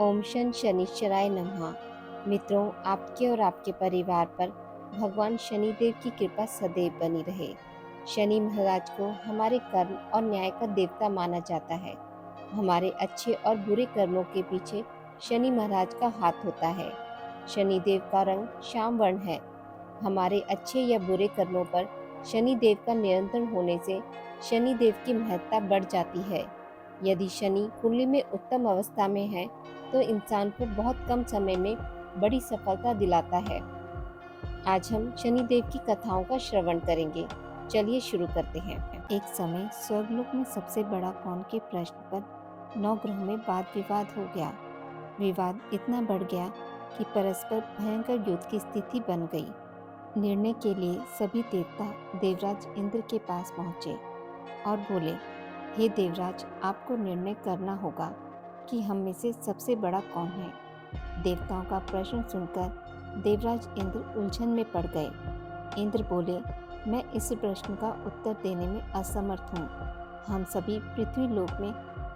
ओम शनिश्चराय नमः। मित्रों, आपके और आपके परिवार पर भगवान शनिदेव की कृपा सदैव बनी रहे। शनि महाराज को हमारे कर्म और न्याय का देवता माना जाता है। हमारे अच्छे और बुरे कर्मों के पीछे शनि महाराज का हाथ होता है। शनिदेव का रंग श्याम वर्ण है। हमारे अच्छे या बुरे कर्मों पर शनिदेव का नियंत्रण होने से शनिदेव की महत्ता बढ़ जाती है। यदि शनि कुंडली में उत्तम अवस्था में है तो इंसान को बहुत कम समय में बड़ी सफलता दिलाता है। आज हम शनिदेव की कथाओं का श्रवण करेंगे। चलिए शुरू करते हैं। एक समय स्वर्गलोक में सबसे बड़ा कौन के प्रश्न पर 9 ग्रहों में वाद विवाद हो गया। विवाद इतना बढ़ गया कि परस्पर भयंकर युद्ध की स्थिति बन गई। निर्णय के लिए सभी देवता देवराज इंद्र के पास पहुंचे और बोले, हे देवराज, आपको निर्णय करना होगा कि हम में से सबसे बड़ा कौन है। देवताओं का प्रश्न सुनकर देवराज इंद्र उलझन में पड़ गए। इंद्र बोले, मैं इस प्रश्न का उत्तर देने में असमर्थ हूँ। हम सभी पृथ्वी लोक में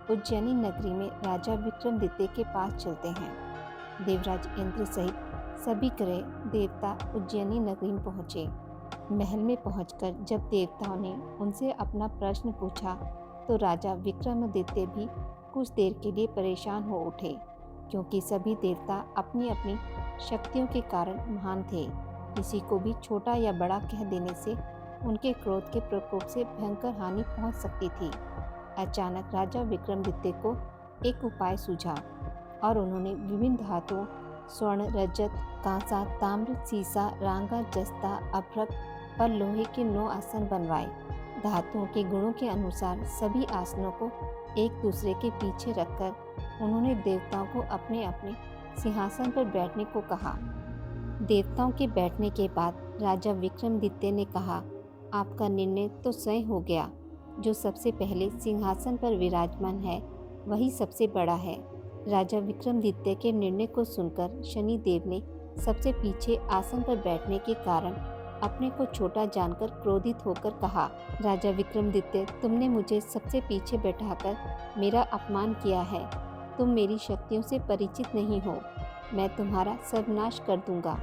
उज्जैनी नगरी में राजा विक्रमादित्य के पास चलते हैं। देवराज इंद्र सहित सभी ग्रह देवता उज्जैनी नगरी में पहुँचे। महल में पहुंचकर जब देवताओं ने उनसे अपना प्रश्न पूछा तो राजा विक्रमादित्य भी कुछ देर के लिए परेशान हो उठे, क्योंकि सभी देवता अपनी अपनी शक्तियों के कारण महान थे। किसी को भी छोटा या बड़ा कह देने से उनके क्रोध के प्रकोप से भयंकर हानि पहुंच सकती थी। अचानक राजा विक्रमादित्य को एक उपाय सूझा और उन्होंने विभिन्न धातुओं स्वर्ण, रजत, कांसा, ताम्र, सीसा, रांगा, जस्ता, अभ्रक पर लोहे के 9 आसन बनवाए। धातुओं के गुणों के अनुसार सभी आसनों को एक दूसरे के पीछे रखकर उन्होंने देवताओं को अपने अपने सिंहासन पर बैठने को कहा। देवताओं के बैठने के बाद राजा विक्रमादित्य ने कहा, आपका निर्णय तो स्वयं हो गया। जो सबसे पहले सिंहासन पर विराजमान है वही सबसे बड़ा है। राजा विक्रमादित्य के निर्णय को सुनकर शनिदेव ने सबसे पीछे आसन पर बैठने के कारण अपने को छोटा जानकर क्रोधित होकर कहा, राजा विक्रमादित्य, तुमने मुझे सबसे पीछे बैठाकर मेरा अपमान किया है। तुम मेरी शक्तियों से परिचित नहीं हो। मैं तुम्हारा सर्वनाश कर दूंगा।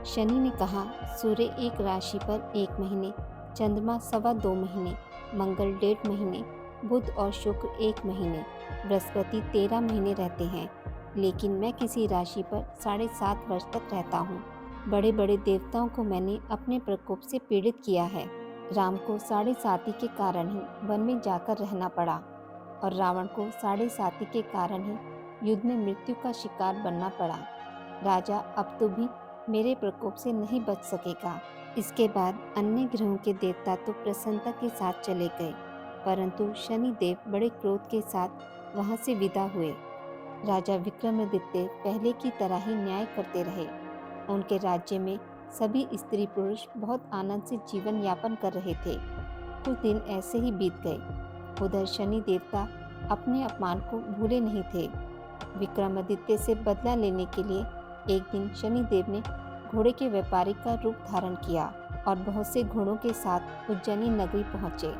शनि ने कहा, सूर्य एक राशि पर 1 महीने, चंद्रमा 2.25 महीने, मंगल 1.5 महीने, बुध और शुक्र 1 महीने, बृहस्पति 13 महीने रहते हैं, लेकिन मैं किसी राशि पर 7.5 वर्ष तक रहता हूँ। बड़े बड़े देवताओं को मैंने अपने प्रकोप से पीड़ित किया है। राम को 7.5 के कारण ही वन में जाकर रहना पड़ा और रावण को 7.5 के कारण ही युद्ध में मृत्यु का शिकार बनना पड़ा। राजा अब तो भी मेरे प्रकोप से नहीं बच सकेगा। इसके बाद अन्य ग्रहों के देवता तो प्रसन्नता के साथ चले गए, परंतु शनिदेव बड़े क्रोध के साथ वहां से विदा हुए। राजा विक्रमादित्य पहले की तरह ही न्याय करते रहे। उनके राज्य में सभी स्त्री पुरुष बहुत आनंद से जीवन यापन कर रहे थे। कुछ दिन ऐसे ही बीत गए। उधर शनि देवता अपने अपमान को भूले नहीं थे। विक्रमादित्य से बदला लेने के लिए एक दिन शनिदेव ने घोड़े के व्यापारी का रूप धारण किया और बहुत से घोड़ों के साथ उज्जैनी नगरी पहुंचे।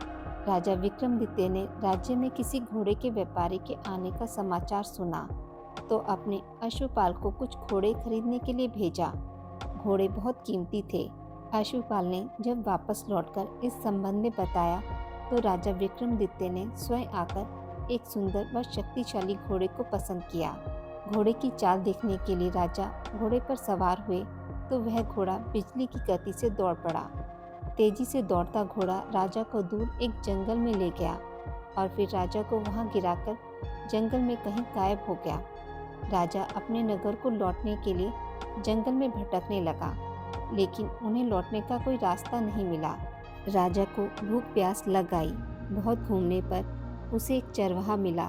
राजा विक्रमादित्य ने राज्य में किसी घोड़े के व्यापारी के आने का समाचार सुना तो अपने अश्वपाल को कुछ घोड़े खरीदने के लिए भेजा। घोड़े बहुत कीमती थे। अश्वपाल ने जब वापस लौटकर इस संबंध में बताया तो राजा विक्रमादित्य ने स्वयं आकर एक सुंदर व शक्तिशाली घोड़े को पसंद किया। घोड़े की चाल देखने के लिए राजा घोड़े पर सवार हुए तो वह घोड़ा बिजली की गति से दौड़ पड़ा। तेजी से दौड़ता घोड़ा राजा को दूर एक जंगल में ले गया और फिर राजा को वहां गिराकर जंगल में कहीं गायब हो गया। राजा अपने नगर को लौटने के लिए जंगल में भटकने लगा, लेकिन उन्हें लौटने का कोई रास्ता नहीं मिला। राजा को भूख प्यास लग आई। बहुत घूमने पर उसे एक चरवाहा मिला।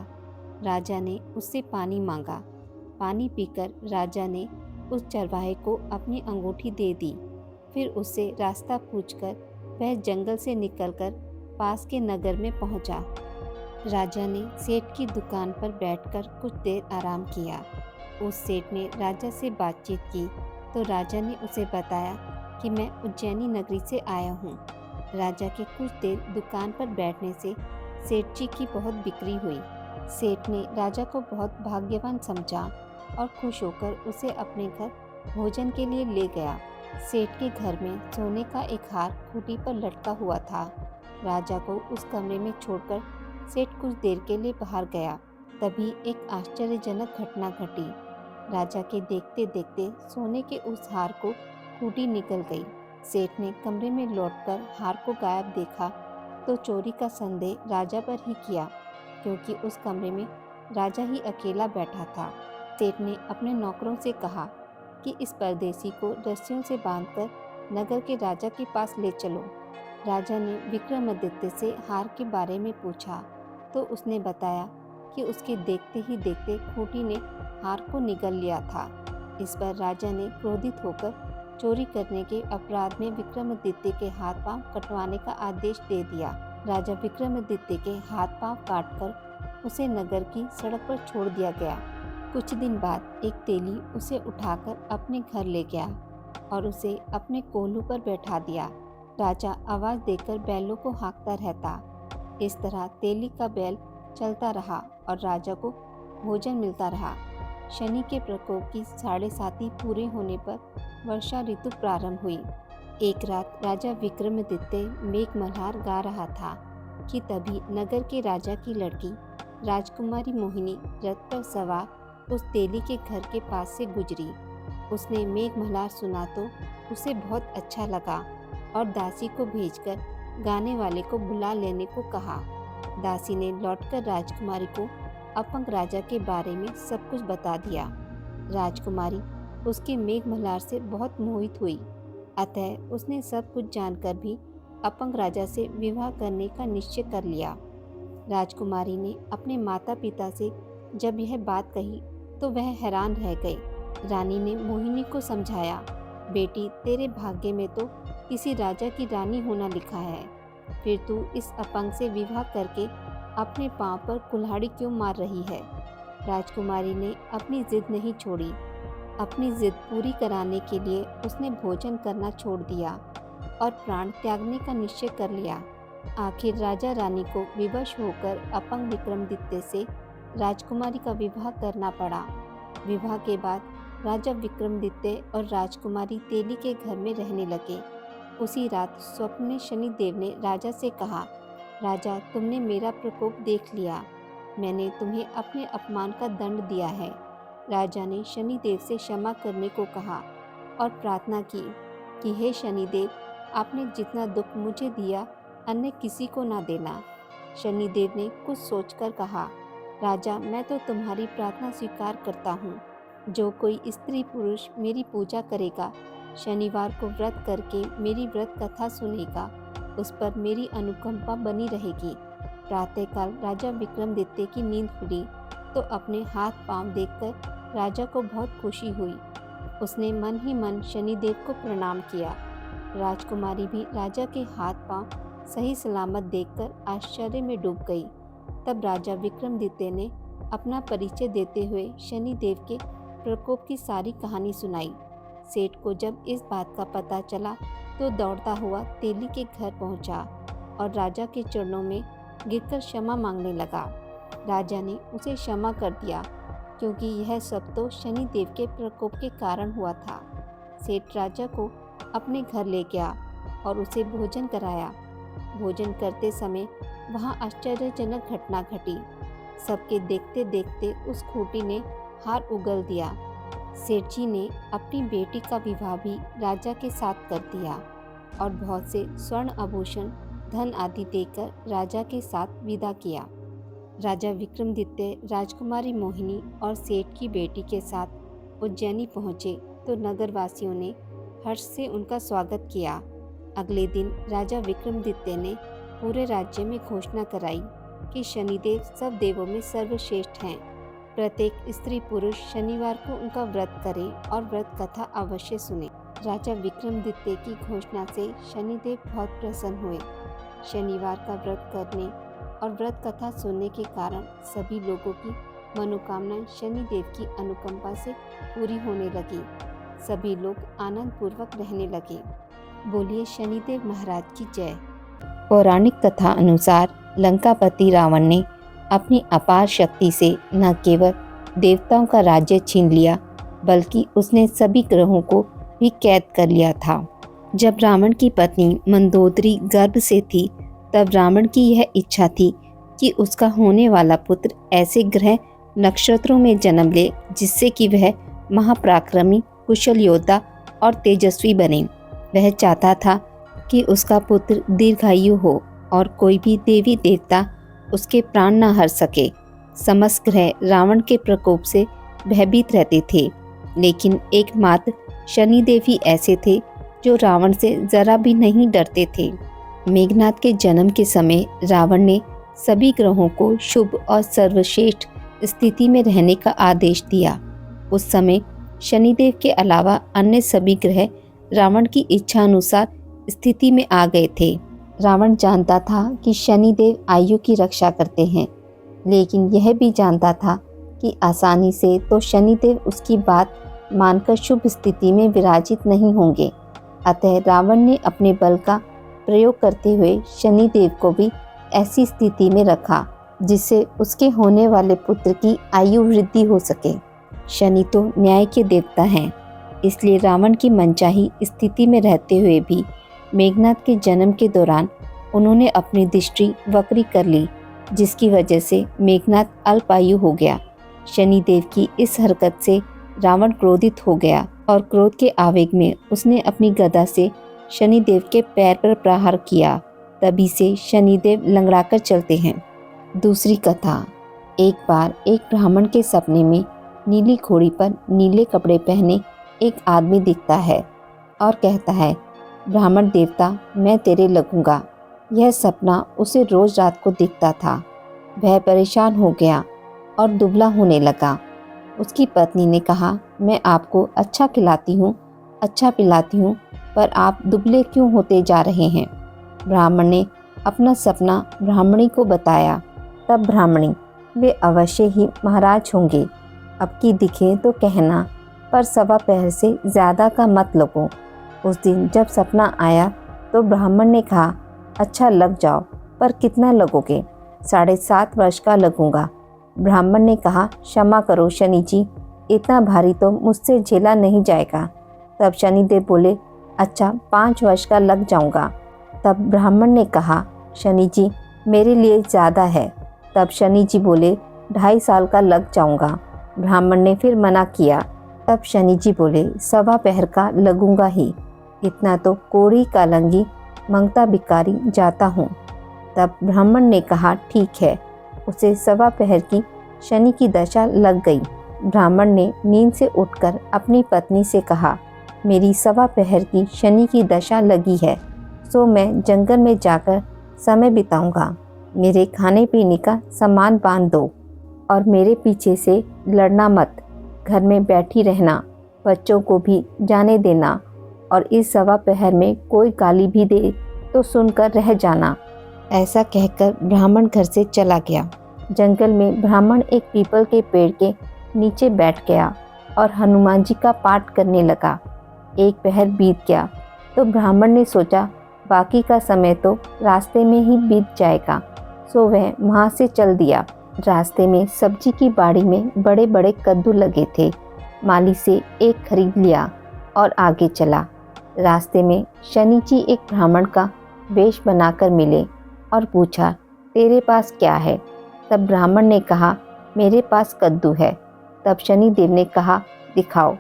राजा ने उससे पानी मांगा। पानी पीकर राजा ने उस चरवाहे को अपनी अंगूठी दे दी। फिर उससे रास्ता पूछकर वह जंगल से निकलकर पास के नगर में पहुंचा। राजा ने सेठ की दुकान पर बैठकर कुछ देर आराम किया। उस सेठ ने राजा से बातचीत की तो राजा ने उसे बताया कि मैं उज्जैनी नगरी से आया हूँ। राजा के कुछ देर दुकान पर बैठने से सेठ जी की बहुत बिक्री हुई। सेठ ने राजा को बहुत भाग्यवान समझा और खुश होकर उसे अपने घर भोजन के लिए ले गया। सेठ के घर में सोने का एक हार खूंटी पर लटका हुआ था। राजा को उस कमरे में छोड़कर सेठ कुछ देर के लिए बाहर गया। तभी एक आश्चर्यजनक घटना घटी। राजा के देखते देखते सोने के उस हार को खूंटी निकल गई। सेठ ने कमरे में लौटकर हार को गायब देखा तो चोरी का संदेह राजा पर ही किया, क्योंकि उस कमरे में राजा ही अकेला बैठा था। सेठ ने अपने नौकरों से कहा कि इस परदेसी को रस्सियों से बांधकर नगर के राजा के पास ले चलो। राजा ने विक्रमादित्य से हार के बारे में पूछा तो उसने बताया कि उसके देखते ही देखते खूंटी ने हार को निगल लिया था। इस पर राजा ने क्रोधित होकर चोरी करने के अपराध में विक्रमादित्य के हाथ पांव कटवाने का आदेश दे दिया। राजा विक्रमादित्य के हाथ पांव काटकर उसे नगर की सड़क पर छोड़ दिया गया। कुछ दिन बाद एक तेली उसे उठाकर अपने घर ले गया और उसे अपने कोल्हू पर बैठा दिया। राजा आवाज़ देकर बैलों को हाँकता रहता। इस तरह तेली का बैल चलता रहा और राजा को भोजन मिलता रहा। शनि के प्रकोप की 7.5 पूरे होने पर वर्षा ऋतु प्रारंभ हुई। एक रात राजा विक्रमादित्य मेघमल्हार गा रहा था कि तभी नगर के राजा की लड़की राजकुमारी मोहिनी रथ पर सवार उस तेली के घर के पास से गुजरी। उसने मेघमल्हार सुना तो उसे बहुत अच्छा लगा और दासी को भेजकर गाने वाले को बुला लेने को कहा। दासी ने लौटकर राजकुमारी को अपंग राजा के बारे में सब कुछ बता दिया। राजकुमारी उसके मेघमल्हार से बहुत मोहित हुई, अतः उसने सब कुछ जानकर भी अपंग राजा से विवाह करने का निश्चय कर लिया। राजकुमारी ने अपने माता पिता से जब यह बात कही तो वह हैरान रह गए। रानी ने मोहिनी को समझाया, बेटी तेरे भाग्य में तो किसी राजा की रानी होना लिखा है, फिर तू इस अपंग से विवाह करके अपने पांव पर कुल्हाड़ी क्यों मार रही है। राजकुमारी ने अपनी जिद नहीं छोड़ी। अपनी जिद पूरी कराने के लिए उसने भोजन करना छोड़ दिया और प्राण त्यागने का निश्चय कर लिया। आखिर राजा रानी को विवश होकर अपंग विक्रमादित्य से राजकुमारी का विवाह करना पड़ा। विवाह के बाद राजा विक्रमादित्य और राजकुमारी तेली के घर में रहने लगे। उसी रात स्वप्न में शनिदेव ने राजा से कहा, राजा तुमने मेरा प्रकोप देख लिया, मैंने तुम्हें अपने अपमान का दंड दिया है। राजा ने शनिदेव से क्षमा करने को कहा और प्रार्थना की कि हे शनिदेव, आपने जितना दुख मुझे दिया अन्य किसी को ना देना। शनिदेव ने कुछ सोचकर कहा, राजा मैं तो तुम्हारी प्रार्थना स्वीकार करता हूँ। जो कोई स्त्री पुरुष मेरी पूजा करेगा, शनिवार को व्रत करके मेरी व्रत कथा सुनेगा, उस पर मेरी अनुकंपा बनी रहेगी। प्रातःकाल राजा विक्रमादित्य की नींद खुली तो अपने हाथ पांव देखकर राजा को बहुत खुशी हुई। उसने मन ही मन शनिदेव को प्रणाम किया। राजकुमारी भी राजा के हाथ पांव सही सलामत देखकर आश्चर्य में डूब गई। तब राजा विक्रमादित्य ने अपना परिचय देते हुए शनिदेव के प्रकोप की सारी कहानी सुनाई। सेठ को जब इस बात का पता चला तो दौड़ता हुआ तेली के घर पहुंचा और राजा के चरणों में गिरकर क्षमा मांगने लगा। राजा ने उसे क्षमा कर दिया, क्योंकि यह सब तो शनिदेव के प्रकोप के कारण हुआ था। सेठ राजा को अपने घर ले गया और उसे भोजन कराया। भोजन करते समय वहाँ आश्चर्यजनक घटना घटी। सबके देखते देखते उस खूंटी ने हार उगल दिया। सेठ जी ने अपनी बेटी का विवाह भी राजा के साथ कर दिया और बहुत से स्वर्ण आभूषण धन आदि देकर राजा के साथ विदा किया। राजा विक्रमादित्य राजकुमारी मोहिनी और सेठ की बेटी के साथ उज्जैनी पहुँचे तो नगरवासियों ने हर्ष से उनका स्वागत किया। अगले दिन राजा विक्रमादित्य ने पूरे राज्य में घोषणा कराई कि शनिदेव सब देवों में सर्वश्रेष्ठ हैं। प्रत्येक स्त्री पुरुष शनिवार को उनका व्रत करे और व्रत कथा अवश्य सुने। राजा विक्रमादित्य की घोषणा से शनिदेव बहुत प्रसन्न हुए। शनिवार का व्रत करने और व्रत कथा सुनने के कारण सभी लोगों की मनोकामनाएं शनिदेव की अनुकंपा से पूरी होने लगी। सभी लोग आनंद पूर्वक रहने लगे। बोलिए शनिदेव महाराज की जय। पौराणिक कथा अनुसार लंकापति रावण ने अपनी अपार शक्ति से न केवल देवताओं का राज्य छीन लिया, बल्कि उसने सभी ग्रहों को भी कैद कर लिया था। जब रावण की पत्नी मंदोदरी गर्भ से थी, तब रावण की यह इच्छा थी कि उसका होने वाला पुत्र ऐसे ग्रह नक्षत्रों में जन्म ले जिससे कि वह महापराक्रमी, कुशल योद्धा और तेजस्वी बने। वह चाहता था कि उसका पुत्र दीर्घायु हो और कोई भी देवी देवता उसके प्राण न हर सके। समस्त ग्रह रावण के प्रकोप से भयभीत रहते थे, लेकिन एकमात्र शनिदेव ही ऐसे थे जो रावण से जरा भी नहीं डरते थे। मेघनाद के जन्म के समय रावण ने सभी ग्रहों को शुभ और सर्वश्रेष्ठ स्थिति में रहने का आदेश दिया। उस समय शनिदेव के अलावा अन्य सभी ग्रह रावण की इच्छा अनुसार स्थिति में आ गए थे। रावण जानता था कि शनिदेव आयु की रक्षा करते हैं, लेकिन यह भी जानता था कि आसानी से तो शनिदेव उसकी बात मानकर शुभ स्थिति में विराजित नहीं होंगे। अतः रावण ने अपने बल का प्रयोग करते हुए शनिदेव को भी ऐसी स्थिति में रखा जिससे उसके होने वाले पुत्र की आयु वृद्धि हो सके। शनि तो न्याय के देवता हैं, इसलिए रावण की मनचाही स्थिति में रहते हुए भी मेघनाद के जन्म के दौरान उन्होंने अपनी दृष्टि वक्री कर ली, जिसकी वजह से मेघनाद अल्पायु हो गया। शनिदेव की इस हरकत से रावण क्रोधित हो गया और क्रोध के आवेग में उसने अपनी गदा से शनिदेव के पैर पर प्रहार किया। तभी से शनिदेव लंगड़ाकर चलते हैं। दूसरी कथा। एक बार एक ब्राह्मण के सपने में नीली घोड़ी पर नीले कपड़े पहने एक आदमी दिखता है और कहता है, ब्राह्मण देवता, मैं तेरे लगूंगा। यह सपना उसे रोज रात को दिखता था। वह परेशान हो गया और दुबला होने लगा। उसकी पत्नी ने कहा, मैं आपको अच्छा खिलाती हूँ, अच्छा पिलाती हूँ, पर आप दुबले क्यों होते जा रहे हैं। ब्राह्मण ने अपना सपना ब्राह्मणी को बताया। तब ब्राह्मणी, वे अवश्य ही महाराज होंगे, अब की दिखे तो कहना, पर सवा पहर से ज़्यादा का मत लगो। उस दिन जब सपना आया तो ब्राह्मण ने कहा, अच्छा लग जाओ, पर कितना लगोगे। 7.5 वर्ष का लगूंगा। ब्राह्मण ने कहा, क्षमा करो शनि जी, इतना भारी तो मुझसे झेला नहीं जाएगा। तब शनिदेव बोले, अच्छा 5 वर्ष का लग जाऊंगा। तब ब्राह्मण ने कहा, शनि जी मेरे लिए ज़्यादा है। तब शनि जी बोले, 2.5 साल का लग जाऊंगा। ब्राह्मण ने फिर मना किया। तब शनि जी बोले, सवा पहर का लगूंगा ही, इतना तो कोड़ी कालंगी मंगता भिकारी जाता हूँ। तब ब्राह्मण ने कहा, ठीक है। उसे सवा पहर की शनि की दशा लग गई। ब्राह्मण ने नींद से उठकर अपनी पत्नी से कहा, मेरी सवा पहर की शनि की दशा लगी है, सो मैं जंगल में जाकर समय बिताऊंगा। मेरे खाने पीने का सामान बांध दो और मेरे पीछे से लड़ना मत। घर में बैठी रहना, बच्चों को भी जाने देना, और इस सवा पहर में कोई गाली भी दे तो सुनकर रह जाना। ऐसा कहकर ब्राह्मण घर से चला गया। जंगल में ब्राह्मण एक पीपल के पेड़ के नीचे बैठ गया और हनुमान जी का पाठ करने लगा। एक पहर बीत गया तो ब्राह्मण ने सोचा, बाकी का समय तो रास्ते में ही बीत जाएगा, सो वह वहाँ से चल दिया। रास्ते में सब्जी की बाड़ी में बड़े बड़े कद्दू लगे थे। माली से एक खरीद लिया और आगे चला। रास्ते में शनि जी एक ब्राह्मण का वेश बनाकर मिले और पूछा, तेरे पास क्या है। तब ब्राह्मण ने कहा, मेरे पास कद्दू है। तब शनि देव ने कहा, दिखाओ।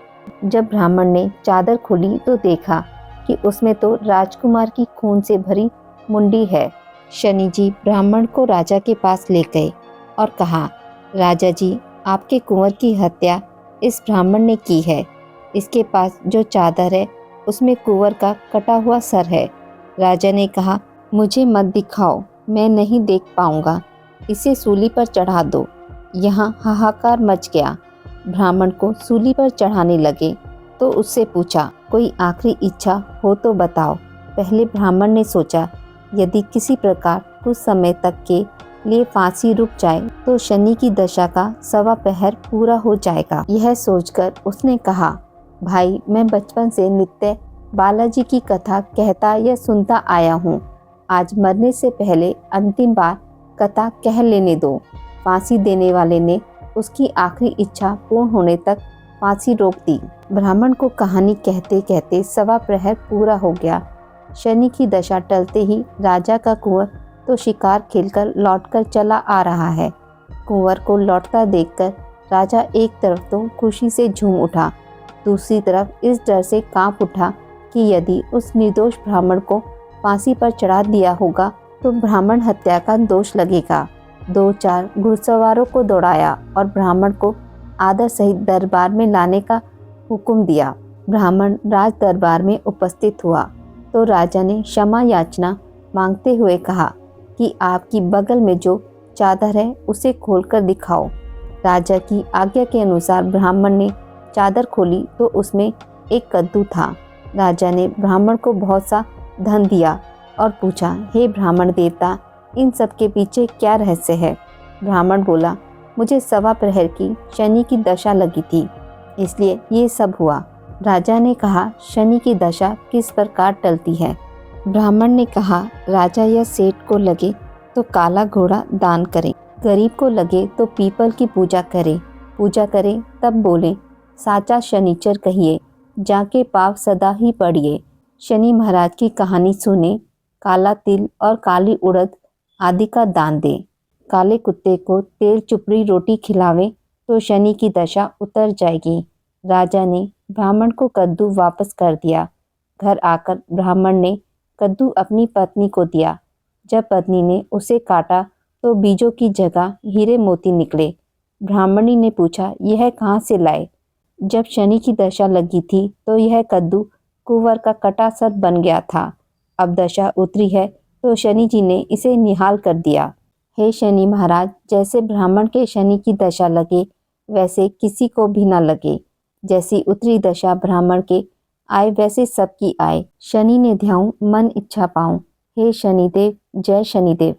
जब ब्राह्मण ने चादर खोली तो देखा कि उसमें तो राजकुमार की खून से भरी मुंडी है। शनि जी ब्राह्मण को राजा के पास ले गए और कहा, राजा जी, आपके कुंवर की हत्या इस ब्राह्मण ने की है। इसके पास जो चादर है उसमें कुंवर का कटा हुआ सर है। राजा ने कहा, मुझे मत दिखाओ, मैं नहीं देख पाऊंगा, इसे सूली पर चढ़ा दो। यहाँ हाहाकार मच गया। ब्राह्मण को सूली पर चढ़ाने लगे तो उससे पूछा, कोई आखिरी इच्छा हो तो बताओ। पहले ब्राह्मण ने सोचा, यदि किसी प्रकार कुछ समय तक के लिए फांसी रुक जाए तो शनि की दशा का सवा पहर पूरा हो जाएगा। यह सोचकर उसने कहा, भाई, मैं बचपन से नित्य बालाजी की कथा कहता या सुनता आया हूँ। आज मरने से पहले अंतिम बार कथा कह लेने दो। फांसी देने वाले ने उसकी आखिरी इच्छा पूर्ण होने तक फांसी रोक दी। ब्राह्मण को कहानी कहते कहते 1.25 प्रहर पूरा हो गया। शनि की दशा टलते ही राजा का कुंवर तो शिकार खेलकर लौटकर चला आ रहा है। कुंवर को लौटता देखकर राजा एक तरफ तो खुशी से झूम उठा, दूसरी तरफ इस डर से कांप उठा कि यदि उस निर्दोष ब्राह्मण को फांसी पर चढ़ा दिया होगा तो ब्राह्मण हत्या का दोष लगेगा। 2-4 घुड़सवारों को दौड़ाया और ब्राह्मण को आदर सहित दरबार में लाने का हुक्म दिया। ब्राह्मण राज दरबार में उपस्थित हुआ तो राजा ने क्षमा याचना मांगते हुए कहा कि आपकी बगल में जो चादर है उसे खोलकर दिखाओ। राजा की आज्ञा के अनुसार ब्राह्मण ने चादर खोली तो उसमें एक कद्दू था। राजा ने ब्राह्मण को बहुत सा धन दिया और पूछा, हे ब्राह्मण देवता, इन सब के पीछे क्या रहस्य है? ब्राह्मण बोला, मुझे 1.25 प्रहर की शनि की दशा लगी थी, इसलिए ये सब हुआ। राजा ने कहा, शनि की दशा किस प्रकार टलती है? ब्राह्मण ने कहा, राजा या सेठ को लगे तो काला घोड़ा दान करें, गरीब को लगे तो पीपल की पूजा करें तब बोले, साचा शनिचर कहिए, जाके पाव सदा ही पढ़िए। शनि महाराज की कहानी सुने, काला तिल और काली उड़द आदि का दान दे, काले कुत्ते को तेल चुपड़ी रोटी खिलावे तो शनि की दशा उतर जाएगी। राजा ने ब्राह्मण को कद्दू वापस कर दिया। घर आकर ब्राह्मण ने कद्दू अपनी पत्नी को दिया। जब पत्नी ने उसे काटा तो बीजों की जगह हीरे मोती निकले। ब्राह्मणी ने पूछा, यह कहाँ से लाए? जब शनि की दशा लगी थी तो यह कद्दू कुंवर का कटा सर बन गया था। अब दशा उतरी है तो शनि जी ने इसे निहाल कर दिया। हे शनि महाराज, जैसे ब्राह्मण के शनि की दशा लगे वैसे किसी को भी न लगे। जैसी उतरी दशा ब्राह्मण के आए वैसे सबकी आए। शनि ने ध्याऊं मन इच्छा पाऊं। हे शनिदेव, जय शनिदेव।